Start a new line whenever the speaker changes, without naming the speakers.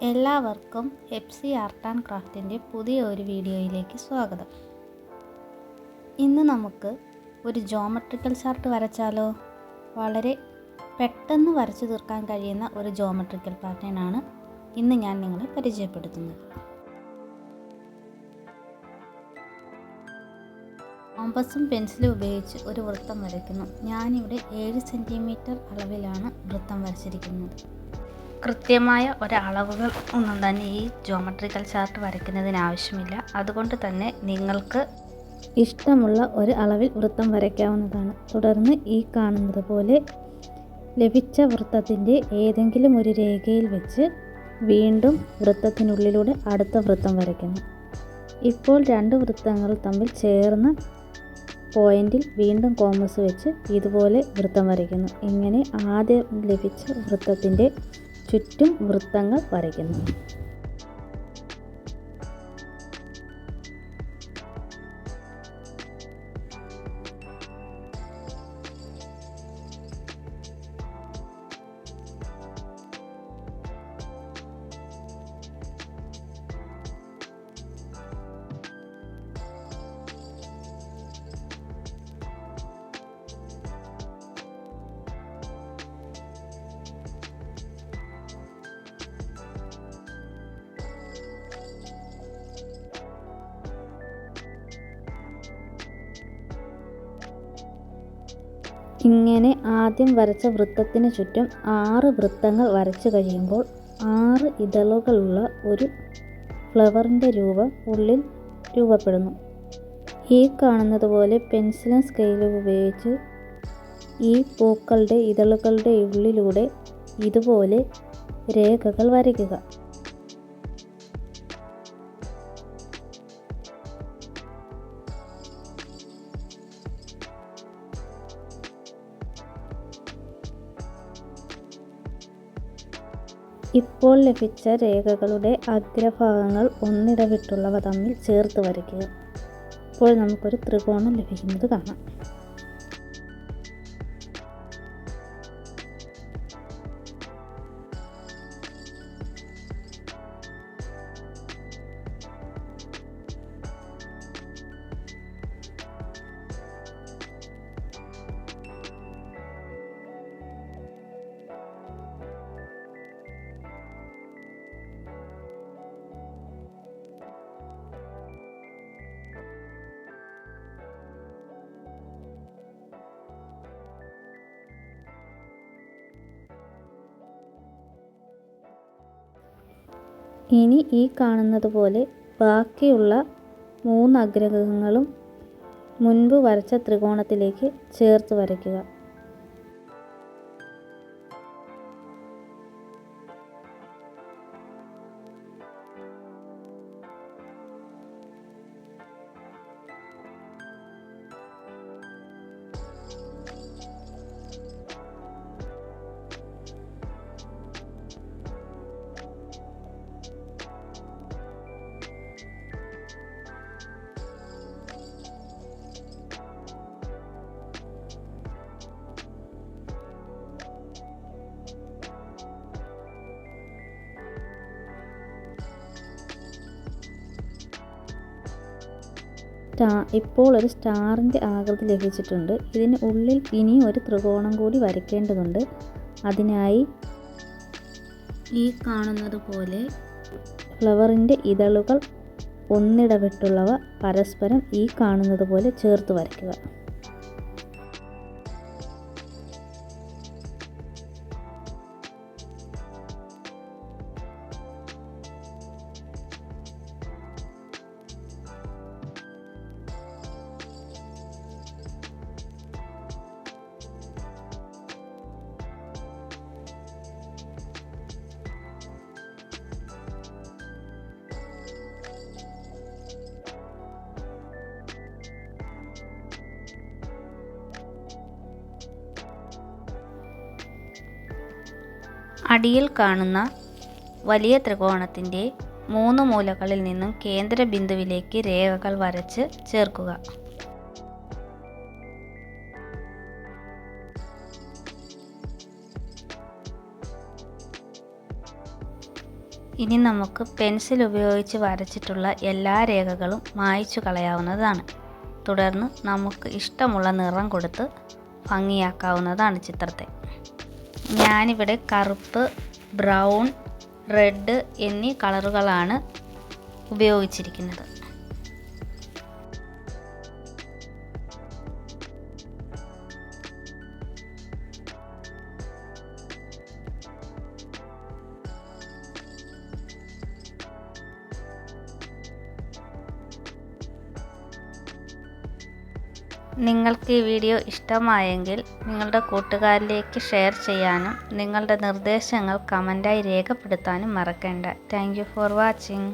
എല്ലാവർക്കും എപ്സി art and ക്രാഫ്റ്റിൻ്റെ പുതിയ ഒരു വീഡിയോയിലേക്ക് സ്വാഗതം. ഇന്ന് നമുക്ക് ഒരു ജോമെട്രിക്കൽ ചാർട്ട് വരച്ചാലോ? വളരെ പെട്ടെന്ന് വരച്ചു തീർക്കാൻ കഴിയുന്ന ഒരു ജോമെട്രിക്കൽ പാറ്റേൺ ആണ് ഇന്ന് ഞാൻ നിങ്ങളെ പരിചയപ്പെടുത്തുന്നത്. കോമ്പസും പെൻസിലും ഉപയോഗിച്ച് ഒരു വൃത്തം വരയ്ക്കുന്നു. ഞാനിവിടെ 7 സെൻറ്റിമീറ്റർ അളവിലാണ് വൃത്തം വരച്ചിരിക്കുന്നത്. കൃത്യമായ ഒരളവുകൾ ഒന്നും തന്നെ ഈ ജോമെട്രിക്കൽ ചാർട്ട് വരയ്ക്കുന്നതിന് ആവശ്യമില്ല. അതുകൊണ്ട് തന്നെ നിങ്ങൾക്ക് ഇഷ്ടമുള്ള ഒരു അളവിൽ വൃത്തം വരയ്ക്കാവുന്നതാണ്. തുടർന്ന് ഈ കാണുന്നത് പോലെ ലഭിച്ച വൃത്തത്തിൻ്റെ ഏതെങ്കിലും ഒരു രേഖയിൽ വെച്ച് വീണ്ടും വൃത്തത്തിനുള്ളിലൂടെ അടുത്ത വൃത്തം വരയ്ക്കുന്നു. ഇപ്പോൾ 2 വൃത്തങ്ങൾ തമ്മിൽ ചേർന്ന പോയിന്റിൽ വീണ്ടും കോമ്പസ് വെച്ച് ഇതുപോലെ വൃത്തം വരയ്ക്കുന്നു. ഇങ്ങനെ ആദ്യം ലഭിച്ച വൃത്തത്തിൻ്റെ ചുറ്റും വൃത്തങ്ങൾ വരയ്ക്കുന്നു. ഇങ്ങനെ ആദ്യം വരച്ച വൃത്തത്തിന് ചുറ്റും 6 വൃത്തങ്ങൾ വരച്ചു കഴിയുമ്പോൾ 6 ഇതളുകളുള്ള ഒരു ഫ്ലവറിൻ്റെ രൂപം ഉള്ളിൽ രൂപപ്പെടുന്നു. ഈ കാണുന്നത് പോലെ പെൻസിലും സ്കെയിലും ഉപയോഗിച്ച് ഈ പൂക്കളുടെ ഇതളുകളുടെ ഉള്ളിലൂടെ ഇതുപോലെ രേഖകൾ വരയ്ക്കുക. ഇപ്പോൾ ലഭിച്ച രേഖകളുടെ അഗ്രഭാഗങ്ങൾ ഒന്നിടവിട്ടുള്ളവ തമ്മിൽ ചേർത്ത് വരയ്ക്കുക. ഇപ്പോൾ നമുക്കൊരു ത്രികോണം ലഭിക്കുന്നത് കാണാം. ഇനി ഈ കാണുന്നത് പോലെ ബാക്കിയുള്ള 3 അഗ്രകങ്ങളും മുൻപ് വരച്ച ത്രികോണത്തിലേക്ക് ചേർത്ത് വരയ്ക്കുക. ഇപ്പോൾ ഒരു സ്റ്റാറിൻ്റെ ആകൃതി ലഭിച്ചിട്ടുണ്ട്. ഇതിന് ഉള്ളിൽ ഇനി ഒരു ത്രികോണം കൂടി വരയ്ക്കേണ്ടതുണ്ട്. അതിനായി ഈ കാണുന്നത് പോലെ ഫ്ലവറിൻ്റെ ഇതളുകൾ ഒന്നിടവിട്ടുള്ളവ പരസ്പരം ഈ കാണുന്നത് പോലെ ചേർത്ത് വരയ്ക്കുക. അടിയിൽ കാണുന്ന വലിയ ത്രികോണത്തിൻ്റെ 3 മൂലകളിൽ നിന്നും കേന്ദ്ര ബിന്ദുവിലേക്ക് രേഖകൾ വരച്ച് ചേർക്കുക. ഇനി നമുക്ക് പെൻസിൽ ഉപയോഗിച്ച് വരച്ചിട്ടുള്ള എല്ലാ രേഖകളും മായ്ച്ചു കളയാവുന്നതാണ്. തുടർന്ന് നമുക്ക് ഇഷ്ടമുള്ള നിറം കൊടുത്ത് ഭംഗിയാക്കാവുന്നതാണ് ചിത്രത്തെ. ഞാനിവിടെ കറുപ്പ്, ബ്രൗൺ, റെഡ് എന്നീ കളറുകളാണ് ഉപയോഗിച്ചിരിക്കുന്നത്. നിങ്ങൾക്ക് ഈ വീഡിയോ ഇഷ്ടമായെങ്കിൽ നിങ്ങളുടെ കൂട്ടുകാരിലേക്ക് ഷെയർ ചെയ്യാനും നിങ്ങളുടെ നിർദ്ദേശങ്ങൾ കമൻറ്റായി രേഖപ്പെടുത്താനും മറക്കേണ്ട. Thank you for watching.